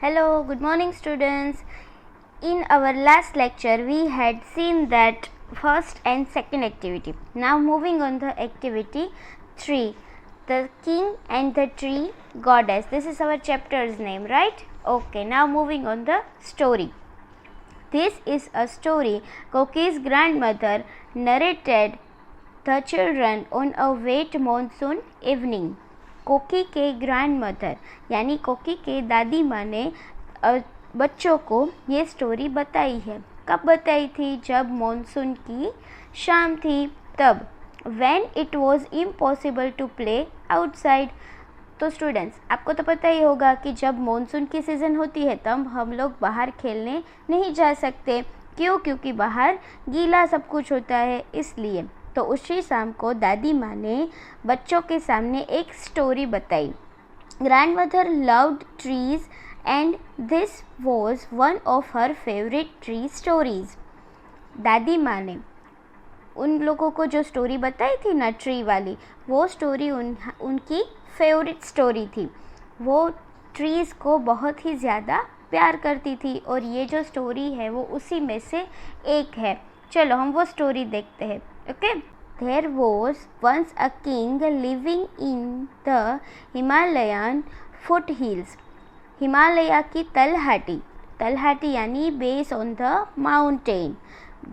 Hello, good morning students. In our last lecture we had seen that first and second activity. Now moving on the activity 3, the king and the tree goddess. This is our chapter's name, right? Okay, now moving on the story. This is a story Koki's grandmother narrated the children on a wet monsoon evening. कोकी के grandmother यानी कोकी के दादी माँ ने बच्चों को ये स्टोरी बताई है. कब बताई थी? जब मॉनसून की शाम थी तब. When it was impossible to play outside. तो स्टूडेंट्स, आपको तो पता ही होगा कि जब मॉनसून की सीज़न होती है तब हम लोग बाहर खेलने नहीं जा सकते. क्यों? क्योंकि बाहर गीला सब कुछ होता है, इसलिए. तो उसी शाम को दादी माँ ने बच्चों के सामने एक स्टोरी बताई. Grandmother loved trees and this was one of her favourite tree stories. दादी माँ ने उन लोगों को जो स्टोरी बताई थी ना, ट्री वाली, वो स्टोरी उनकी फेवरेट स्टोरी थी. वो ट्रीज़ को बहुत ही ज़्यादा प्यार करती थी और ये जो स्टोरी है वो उसी में से एक है. चलो हम वो स्टोरी देखते हैं. Okay. There was once a king living in the Himalayan foothills. Himalaya की तलहटी यानी बेस ऑन द माउंटेन,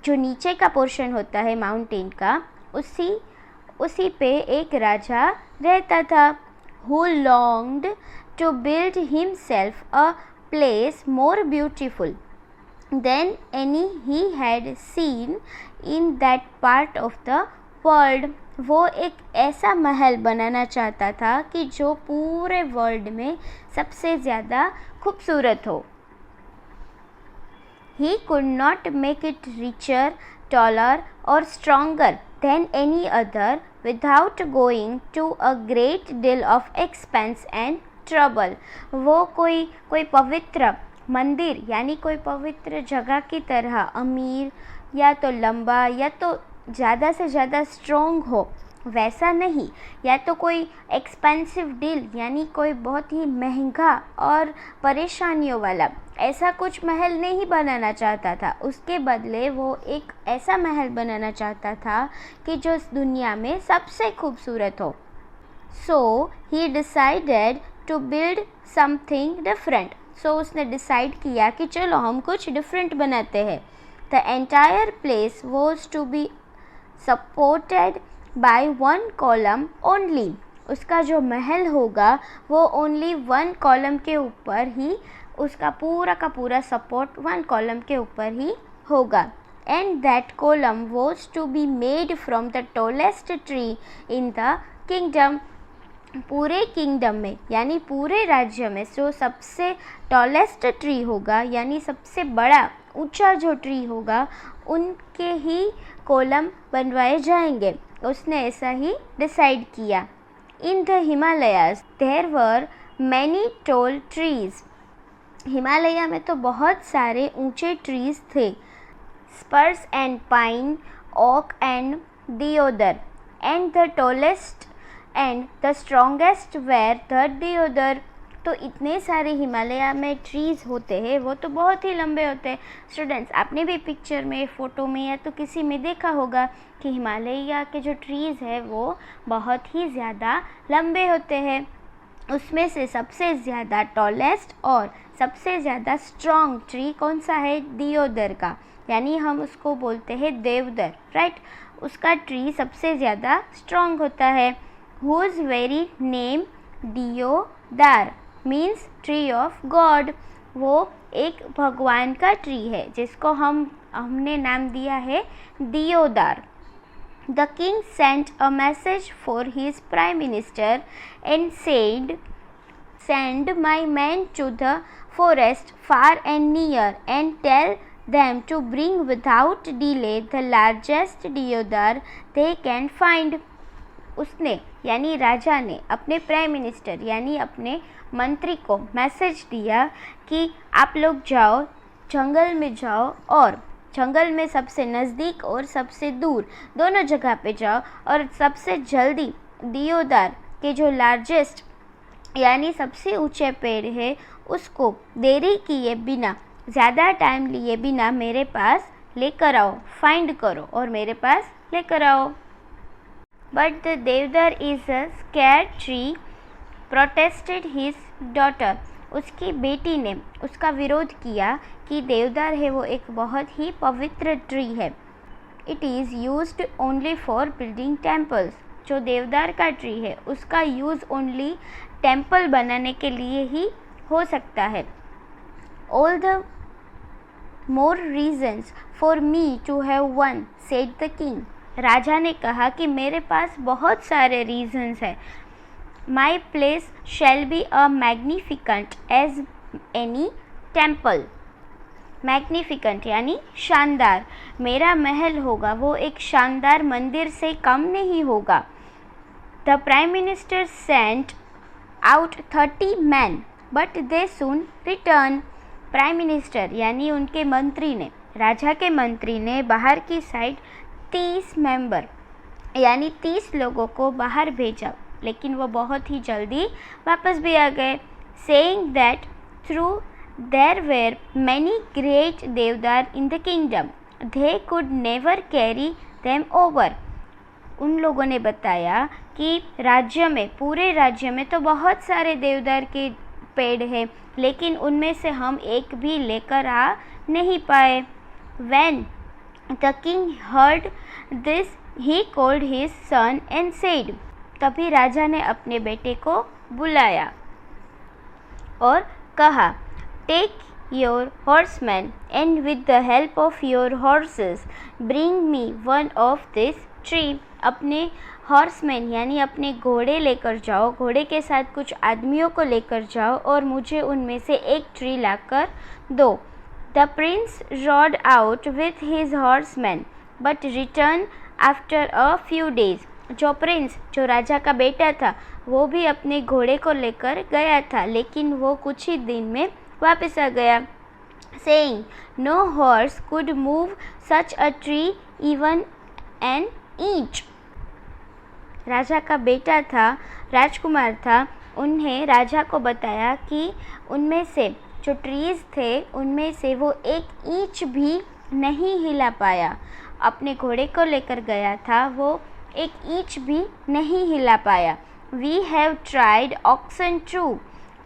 जो नीचे का पोर्शन होता है माउंटेन का, उसी पे एक राजा रहता था. Who longed to build himself a place more beautiful than any he had seen in that part of the world. वो एक ऐसा महल बनाना चाहता था कि जो पूरे वर्ल्ड में सबसे ज़्यादा खूबसूरत हो. He could not make it richer, taller or stronger than any other without going to a great deal of expense and trouble. वो कोई पवित्र मंदिर यानी कोई पवित्र जगह की तरह अमीर या तो लंबा या तो ज़्यादा से ज़्यादा स्ट्रॉन्ग हो, वैसा नहीं. या तो कोई एक्सपेंसिव डील यानी कोई बहुत ही महंगा और परेशानियों वाला, ऐसा कुछ महल नहीं बनाना चाहता था. उसके बदले वो एक ऐसा महल बनाना चाहता था कि जो इस दुनिया में सबसे खूबसूरत हो. So he decided to build something different. So उसने डिसाइड किया कि चलो हम कुछ डिफरेंट बनाते हैं. The entire place was to be supported by one column only. उसका जो महल होगा वो ओनली वन कॉलम के ऊपर ही, उसका पूरा का पूरा सपोर्ट वन कॉलम के ऊपर ही होगा. And that column was to be made from the tallest tree in the kingdom. पूरे किंगडम में यानी पूरे राज्य में जो सबसे टॉलेस्ट ट्री होगा यानी सबसे बड़ा ऊंचा जो ट्री होगा उनके ही कॉलम बनवाए जाएंगे. उसने ऐसा ही डिसाइड किया. In the Himalayas there were many tall trees. Himalaya में तो बहुत सारे ऊंचे ट्रीज थे. Spruce and pine, oak and deodar. And the tallest and the strongest were the deodar. तो इतने सारे हिमालय में ट्रीज़ होते हैं, वो तो बहुत ही लंबे होते हैं. स्टूडेंट्स, आपने भी पिक्चर में, फ़ोटो में या तो किसी में देखा होगा कि हिमालय के जो ट्रीज़ है वो बहुत ही ज़्यादा लंबे होते हैं. उसमें से सबसे ज़्यादा टॉलेस्ट और सबसे ज़्यादा स्ट्रॉन्ग ट्री कौन सा है? दियोदर का, यानी हम उसको बोलते हैं देवदर, राइट. उसका ट्री सबसे ज़्यादा स्ट्रॉन्ग होता है. Whose very name deodar means tree of God. वो एक भगवान का ट्री है जिसको हमने नाम दिया है deodar. The king sent a message for his prime minister and said, send my men to the forest far and near and tell them to bring without delay the largest deodar they can find. उसने यानी राजा ने अपने prime minister यानी अपने मंत्री को message दिया कि आप लोग जाओ, जंगल में जाओ और जंगल में सबसे नज़दीक और सबसे दूर दोनों जगह पे जाओ और सबसे जल्दी दियोदार के जो लार्जेस्ट यानी सबसे ऊंचे पेड़ है, उसको देरी किए बिना, ज़्यादा टाइम लिए बिना मेरे पास लेकर आओ, फाइंड करो और मेरे पास लेकर आओ। But the deodar is a sacred tree, protested his daughter. उसकी बेटी ने उसका विरोध किया कि देवदार है वो एक बहुत ही पवित्र ट्री है। It is used only for building temples. जो देवदार का ट्री है उसका यूज़ ओनली टेम्पल बनाने के लिए ही हो सकता है। All the more reasons for me to have one, said the king. राजा ने कहा कि मेरे पास बहुत सारे रीजन्स हैं। My place shall be a magnificent as any temple. Magnificent यानी शानदार, मेरा महल होगा वो एक शानदार मंदिर से कम नहीं होगा। The prime minister sent out 30 man but they soon return. Prime minister यानी उनके मंत्री ने, राजा के मंत्री ने बाहर की साइड 30 मेंबर यानी 30 लोगों को बाहर भेजा, लेकिन वो बहुत ही जल्दी वापस भी आ गए। Saying that though there were many great deodar in the kingdom, they could never carry them over. उन लोगों ने बताया कि राज्य में, पूरे राज्य में तो बहुत सारे देवदार के पेड़ हैं, लेकिन उनमें से हम एक भी लेकर आ नहीं पाए। When the king heard this, he called his son and said, तभी राजा ने अपने बेटे को बुलाया और कहा, Take your horsemen and with the help of your horses bring me one of this tree। अपने हॉर्समैन यानी अपने घोड़े लेकर जाओ, घोड़े के साथ कुछ आदमियों को लेकर जाओ और मुझे उनमें से एक ट्री लाकर दो। The Prince rode out with his horsemen but returned after a few days। जो प्रिंस, जो राजा का बेटा था, वो भी अपने घोड़े को लेकर गया था, लेकिन वो कुछ ही दिन में वापस आ गया। Saying, no horse could move such a tree even an inch। राजा का बेटा था, राजकुमार था, उन्हें राजा को बताया कि उनमें से जो ट्रीज़ थे उनमें से वो एक इंच भी नहीं हिला पाया। अपने घोड़े को लेकर गया था, वो एक इंच भी नहीं हिला पाया। We have tried oxen too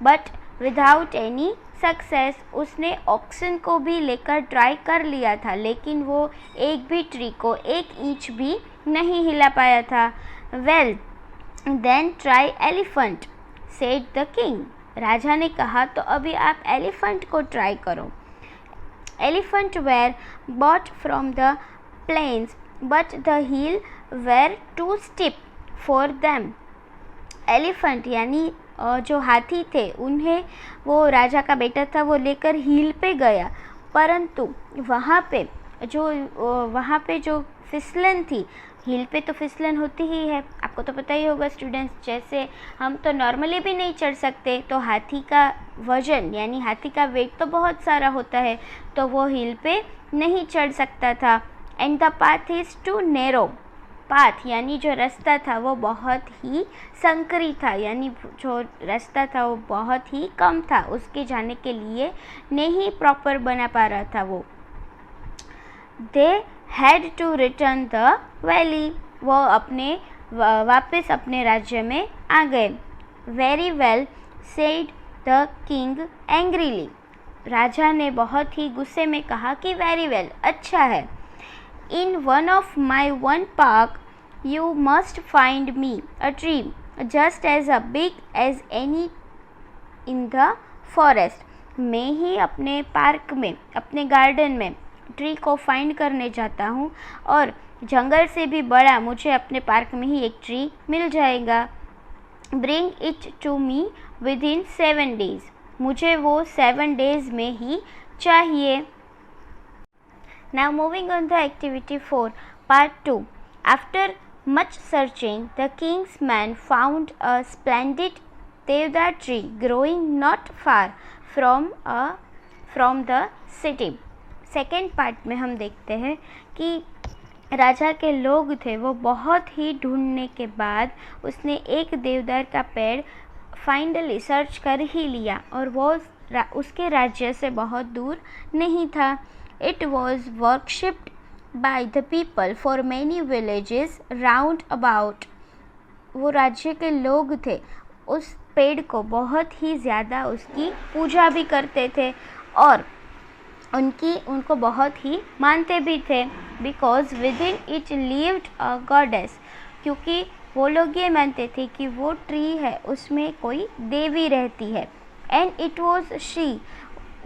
but without any success. उसने ऑक्सन को भी लेकर ट्राई कर लिया था, लेकिन वो एक भी ट्री को एक इंच भी नहीं हिला पाया था। Well then try elephant, said the king. राजा ने कहा, तो अभी आप एलिफेंट को ट्राई करो। Elephant were brought from the plains but the hill were too steep for them. Elephant यानी जो हाथी थे, उन्हें वो राजा का बेटा था वो लेकर हिल पे गया, परंतु वहाँ पे जो फिसलन थी, हिल पे तो फिसलन होती ही है, आपको तो पता ही होगा स्टूडेंट्स। जैसे हम तो नॉर्मली भी नहीं चढ़ सकते, तो हाथी का वज़न यानी हाथी का वेट तो बहुत सारा होता है, तो वो हिल पे नहीं चढ़ सकता था। And the path is too narrow. Path यानी जो रास्ता था वो बहुत ही संकरी था, यानी जो रास्ता था वो बहुत ही कम था, उसके जाने के लिए नहीं प्रॉपर बना पा रहा था वो। They had to return the valley. वो वापस अपने राज्य में आ गए। Very well, said the king angrily. राजा ने बहुत ही गुस्से में कहा कि वेरी वेल, अच्छा है। In one of my own park you must find me a tree just as a big as any in the forest. मैं ही अपने पार्क में, अपने गार्डन में ट्री को फाइंड करने जाता हूँ और जंगल से भी बड़ा मुझे अपने पार्क में ही एक ट्री मिल जाएगा। Bring it to me within 7 days। मुझे वो 7 days में ही चाहिए। Now moving on to activity 4, part 2. After much searching, the king's man found a splendid deodar tree growing not far from the city. Second part में हम देखते हैं कि राजा के लोग थे, वो बहुत ही ढूंढने के बाद उसने एक देवदार का पेड़ फाइनली सर्च कर ही लिया और वो उसके राज्य से बहुत दूर नहीं था. It was worshipped by the people for many villages round about. वो राज्य के लोग थे उस पेड़ को बहुत ही ज़्यादा उसकी पूजा भी करते थे और उनको बहुत ही मानते भी थे. Because with in it lived a goddess. क्योंकि वो लोग ये मानते थे कि वो ट्री है उसमें कोई देवी रहती है. And it was she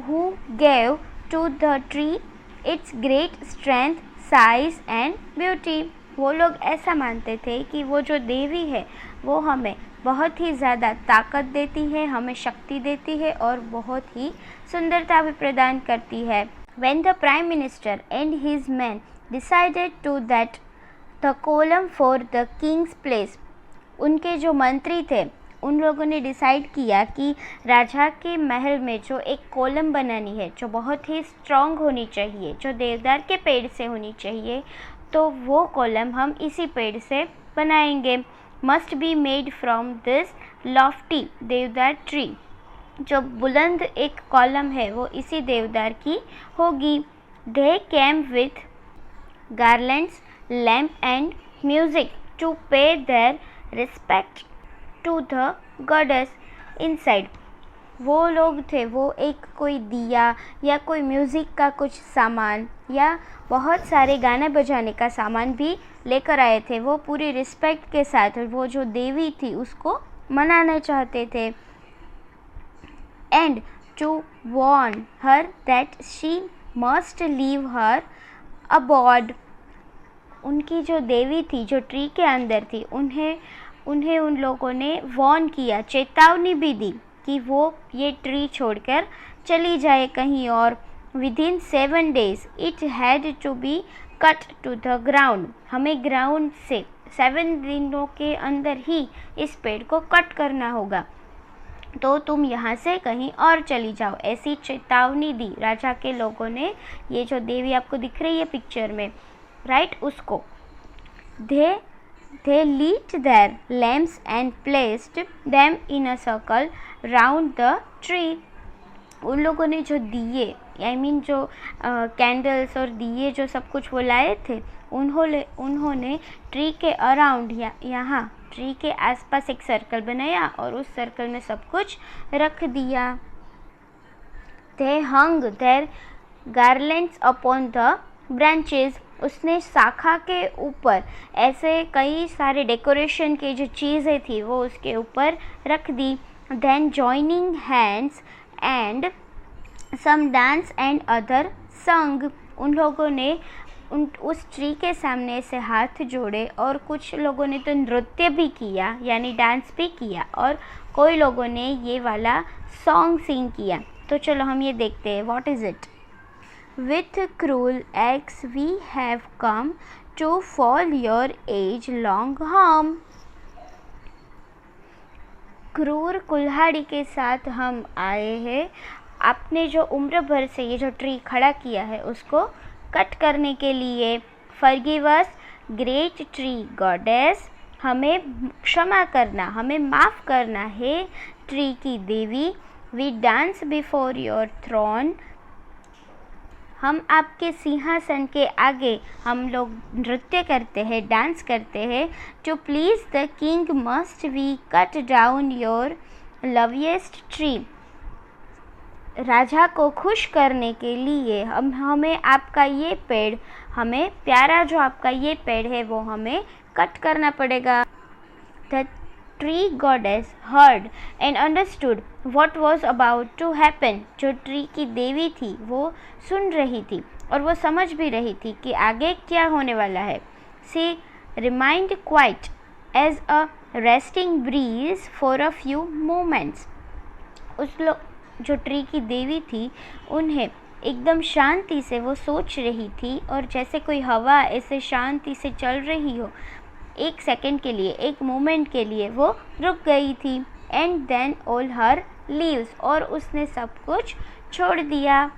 who gave to the tree its great strength, size and beauty. वो लोग ऐसा मानते थे कि वो जो देवी है वो हमें बहुत ही ज़्यादा ताकत देती है, हमें शक्ति देती है और बहुत ही सुंदरता भी प्रदान करती है. When the Prime Minister and his men decided to that the column for the king's place, उनके जो मंत्री थे उन लोगों ने डिसाइड किया कि राजा के महल में जो एक कॉलम बनानी है जो बहुत ही स्ट्रॉन्ग होनी चाहिए, जो देवदार के पेड़ से होनी चाहिए, तो वो कॉलम हम इसी पेड़ से बनाएंगे. Must be made from this Lofty देवदार ट्री. जो बुलंद एक कॉलम है वो इसी देवदार की होगी. They came with garlands, lamp and music to pay their respect to the goddess inside. वो लोग थे वो एक कोई दिया या कोई म्यूज़िक का कुछ सामान या बहुत सारे गाने बजाने का सामान भी लेकर आए थे. वो पूरी रिस्पेक्ट के साथ वो जो देवी थी उसको मनाना चाहते थे. And to warn her that she must leave her abode. उनकी जो देवी थी जो ट्री के अंदर थी उन्हें उन लोगों ने वार्न किया, चेतावनी भी दी कि वो ये ट्री छोड़कर चली जाए कहीं और. Within 7 days it had to be cut to the ground. हमें ग्राउंड से 7 दिनों के अंदर ही इस पेड़ को कट करना होगा, तो तुम यहाँ से कहीं और चली जाओ. ऐसी चेतावनी दी राजा के लोगों ने. ये जो देवी आपको दिख रही है पिक्चर में, राइट, उसको. They lit their lamps and placed them in a circle round the tree. उन लोगों ने जो दिए जो कैंडल्स और दिए जो सब कुछ वो लाए थे उन्होंने ट्री के अराउंड यहाँ ट्री के आसपास एक सर्कल बनाया और उस सर्कल में सब कुछ रख दिया. They hung their garlands upon the branches. उसने शाखा के ऊपर ऐसे कई सारे डेकोरेशन के जो चीज़ें थी वो उसके ऊपर रख दी. Then joining hands and some dance and other sung. उन लोगों ने उस ट्री के सामने से हाथ जोड़े और कुछ लोगों ने तो नृत्य भी किया यानी डांस भी किया और कोई लोगों ने ये वाला सॉन्ग सिंग किया. तो चलो हम ये देखते हैं. What is it? With cruel axe we have come to fall your age long harm. क्रूर कुल्हाड़ी के साथ हम आए हैं आपने जो उम्र भर से ये जो ट्री खड़ा किया है उसको कट करने के लिए. Forgive us, great tree goddess. हमें क्षमा करना, हमें माफ़ करना है ट्री की देवी. We dance before your throne. हम आपके सिंहासन के आगे हम लोग नृत्य करते हैं, डांस करते हैं. To please the king must we cut down your loveliest tree. राजा को खुश करने के लिए हमें आपका ये पेड़, हमें प्यारा जो आपका ये पेड़ है वो हमें कट करना पड़ेगा. The tree goddess heard and understood what was about to happen. जो ट्री की देवी थी वो सुन रही थी और वो समझ भी रही थी कि आगे क्या होने वाला है. She remained quiet as a resting breeze for a few moments. जो ट्री की देवी थी उन्हें एकदम शांति से वो सोच रही थी और जैसे कोई हवा ऐसे शांति से चल रही हो, एक सेकंड के लिए, एक मोमेंट के लिए वो रुक गई थी. And then all her leaves. और उसने सब कुछ छोड़ दिया.